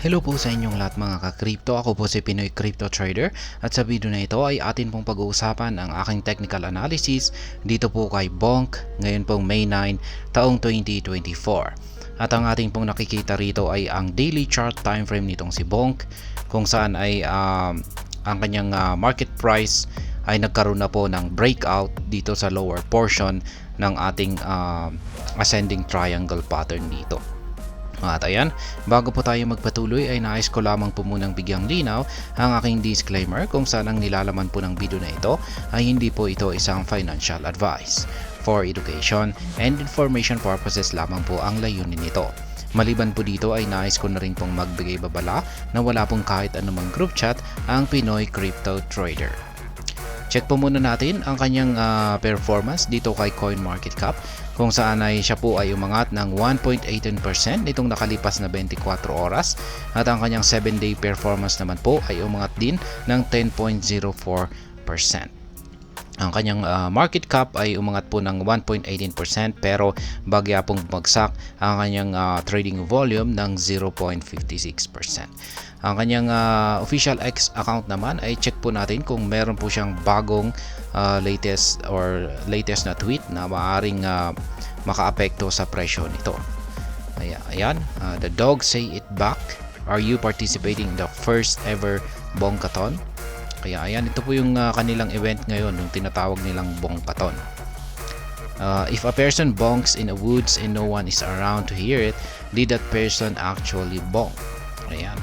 Hello po sa inyong lahat mga ka-crypto. Ako po si Pinoy Crypto Trader at sa video na ito ay atin pong pag-uusapan ang aking technical analysis dito po kay Bonk ngayon pong May 9 taong 2024. At ang ating pong nakikita rito ay ang daily chart time frame nitong si Bonk kung saan ay ang kanyang market price ay nagkaroon na po ng breakout dito sa lower portion ng ating ascending triangle pattern dito. At ayan, bago po tayo magpatuloy ay nais ko lamang po munang bigyang linaw ang aking disclaimer kung saan ang nilalaman po ng video na ito ay hindi po ito isang financial advice. For education and information purposes lamang po ang layunin nito. Maliban po dito ay nais ko na rin pong magbigay babala na wala pong kahit anumang group chat ang Pinoy Crypto Trader. Check po muna natin ang kanyang performance dito kay CoinMarketCap kung saan ay siya po ay umangat ng 1.18% nitong nakalipas na 24 oras at ang kanyang 7-day performance naman po ay umangat din ng 10.04%. Ang kanyang market cap ay umangat po ng 1.18% pero bagya pong bumagsak ang kanyang trading volume ng 0.56%. Ang kanyang official X account naman ay check po natin kung meron po siyang bagong latest na tweet na maaaring makaapekto sa presyo nito. Ayan, the dog say it back. Are you participating in the first ever Bonkathon? Kaya ayan, ito po yung kanilang event ngayon, yung tinatawag nilang Bonkathon. If a person bonks in the woods and no one is around to hear it, did that person actually bonk? Ayan.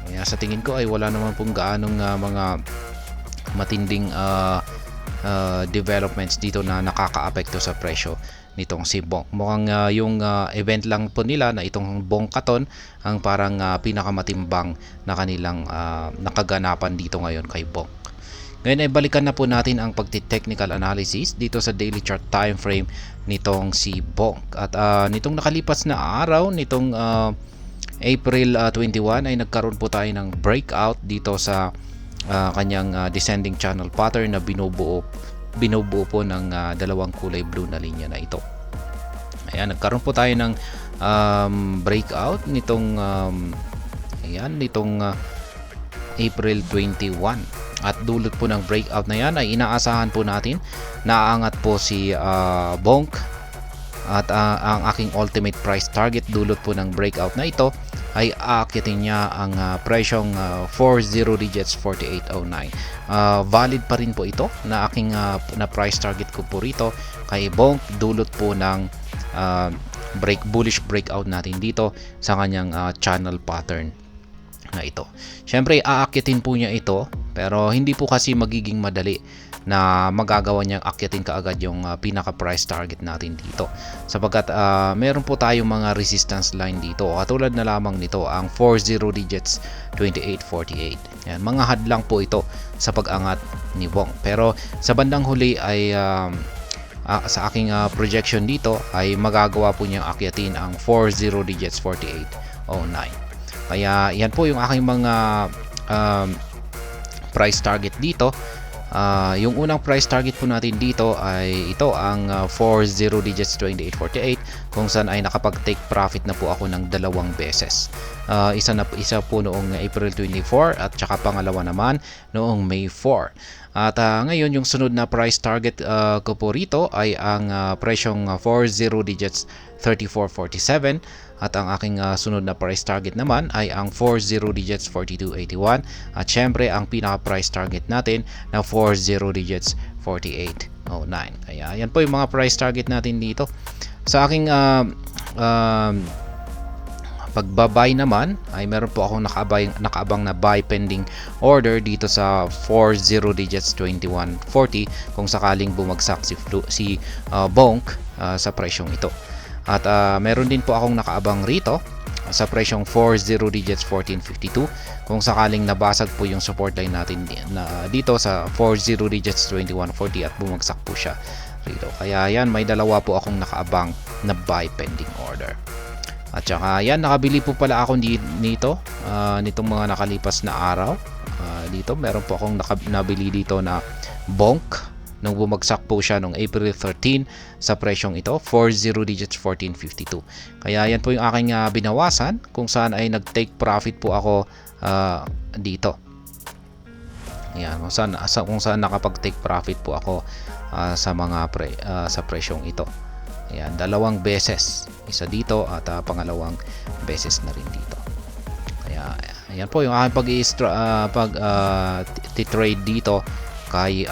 Kaya sa tingin ko ay wala naman pong gaanong mga matinding developments dito na nakakaapekto sa presyo nitong si Bonk. Mukhang yung event lang po nila na itong Bonkathon ang parang pinakamatimbang na kanilang nakaganapan dito ngayon kay Bonk. Ngayon ay balikan na po natin ang pagti-technical analysis dito sa daily chart time frame nitong si Bonk. At nitong nakalipas na araw, nitong April 21 ay nagkaroon po tayo ng breakout dito sa kanyang descending channel pattern na binubuo po ng dalawang kulay blue na linya na ito. Ayan, nagkaroon po tayo ng breakout nitong April 21 at dulot po ng breakout na yan ay inaasahan po natin na aangat po si Bonk at ang aking ultimate price target dulot po ng breakout na ito ay aakyatin niya ang presyong 40 digits 4809. Valid pa rin po ito na aking na price target ko po rito kay Bonk dulot po ng bullish breakout natin dito sa kanyang channel pattern na ito. Syempre aakyatin po niya ito pero hindi po kasi magiging madali na magagawa niyang akyatin kaagad yung pinaka price target natin dito sapagkat meron po tayong mga resistance line dito katulad na lamang nito ang 40 digits 2848. Yan, mga hadlang po ito sa pag-angat ni Bonk pero sa bandang huli ay sa aking projection dito ay magagawa po niyang akyatin ang 40 digits 4809. Kaya yan po yung aking mga price target dito. Yung unang price target po natin dito ay ito ang 40 digits 2848 kung saan ay nakapag-take profit na po ako ng 2 beses. Isa po noong April 24 at saka pangalawa naman noong May 4. At ngayon yung sunod na price target ko po rito ay ang presyong 40 digits 3447 at ang aking sunod na price target naman ay ang 40 digits 4281 at syempre ang pinaka price target natin na 40 digits 4809. Kaya yan po yung mga price target natin dito. Sa aking pagbabay naman ay meron po akong nakaabang na buy pending order dito sa 40 digits 2140 kung sakaling bumagsak si Bonk sa presyong ito. At meron din po akong nakaabang rito sa presyong 40 digits 1452 kung sakaling nabasag po yung support line natin dito sa 40 digits 2140 at bumagsak po siya rito. Kaya yan, may dalawa po akong nakaabang na buy pending order. At saka yan, nakabili po pala ako nitong mga nakalipas na araw. Dito meron po akong nabili dito na Bonk nung bumagsak po siya nung April 13 sa presyong ito, 40 digits 1452. Kaya yan po yung aking binawasan kung saan ay nag-take profit po ako dito. Ayan, kung saan nakapag-take profit po ako sa mga sa presyong ito. Ayan, dalawang beses. Isa dito at pangalawang beses na rin dito. Kaya ayan po yung aking pag-trade dito kay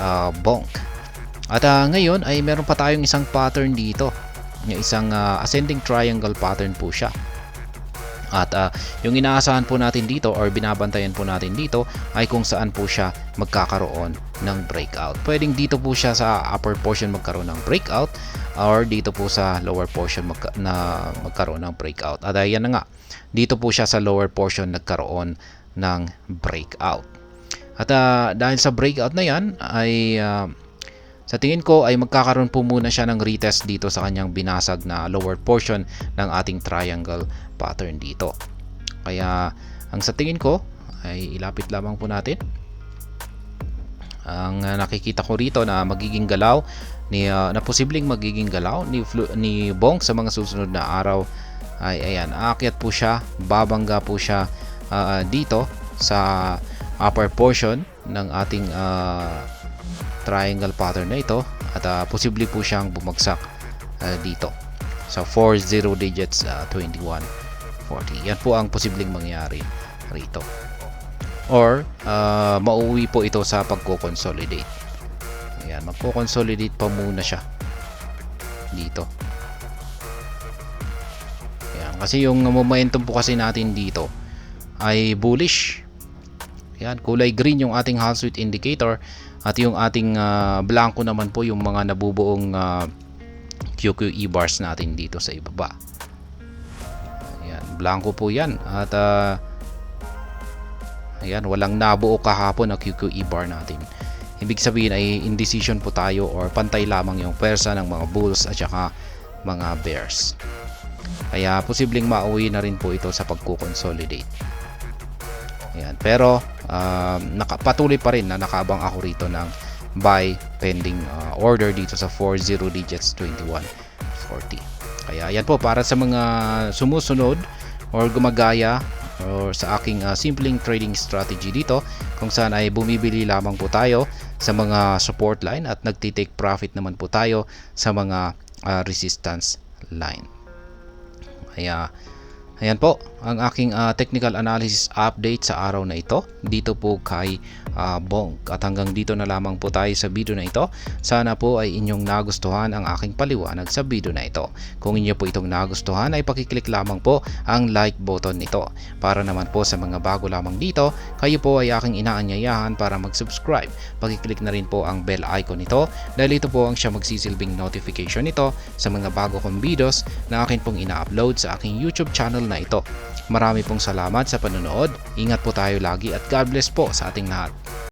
Bonk. At ngayon ay meron pa tayong isang pattern dito. Yung isang ascending triangle pattern po siya. At yung inaasahan po natin dito or binabantayan po natin dito ay kung saan po siya magkakaroon ng breakout. Pwedeng dito po siya sa upper portion magkaroon ng breakout or dito po sa lower portion magkaroon ng breakout. At ayan na nga, dito po siya sa lower portion nagkaroon ng breakout. At dahil sa breakout na yan ay sa tingin ko ay magkakaroon po muna siya ng retest dito sa kanyang binasag na lower portion ng ating triangle pattern dito. Kaya ang sa tingin ko ay ilapit lamang po natin. Ang nakikita ko rito na magiging galaw na posibleng magiging galaw ni Bonk sa mga susunod na araw ay ayan, aakyat po siya, babangga po siya dito sa upper portion ng ating triangle pattern na ito at posible po siyang bumagsak dito sa 40 digits 2140. Yan po ang posibleng mangyari rito. Or mauwi po ito sa pagko-consolidate. Ayan, magko-consolidate pa muna siya dito. Ayan, kasi yung momentum po kasi natin dito ay bullish. Ayan, kulay green yung ating Hall Street indicator at yung ating blanco naman po yung mga nabubuong QQE bars natin dito sa ibaba. Ayan, blanco po yan at ayan, walang nabuo kahapon na QQE bar natin. Ibig sabihin ay indecision po tayo or pantay lamang yung pwersa ng mga bulls at saka mga bears. Kaya posibleng mauwi na rin po ito sa pagko-consolidate. Ayan, pero patuloy pa rin na nakaabang ako rito ng buy pending order dito sa 40 digits 2140. Kaya yan po para sa mga sumusunod or gumagaya or sa aking simpleng trading strategy dito kung saan ay bumibili lamang po tayo sa mga support line at nagtitake profit naman po tayo sa mga resistance line. Kaya ayan po ang aking technical analysis update sa araw na ito dito po kay Bonk. At hanggang dito na lamang po tayo sa video na ito. Sana po ay inyong nagustuhan ang aking paliwanag sa video na ito. Kung inyo po itong nagustuhan ay pakiclick lamang po ang like button nito. Para naman po sa mga bago lamang dito, kayo po ay aking inaanyayahan para mag-subscribe. Pakiclick na rin po ang bell icon nito dahil ito po ang siya magsisilbing notification nito sa mga bago kong videos na akin pong ina-upload sa aking YouTube channel na ito. Marami pong salamat sa panonood. Ingat po tayo lagi at God bless po sa ating lahat.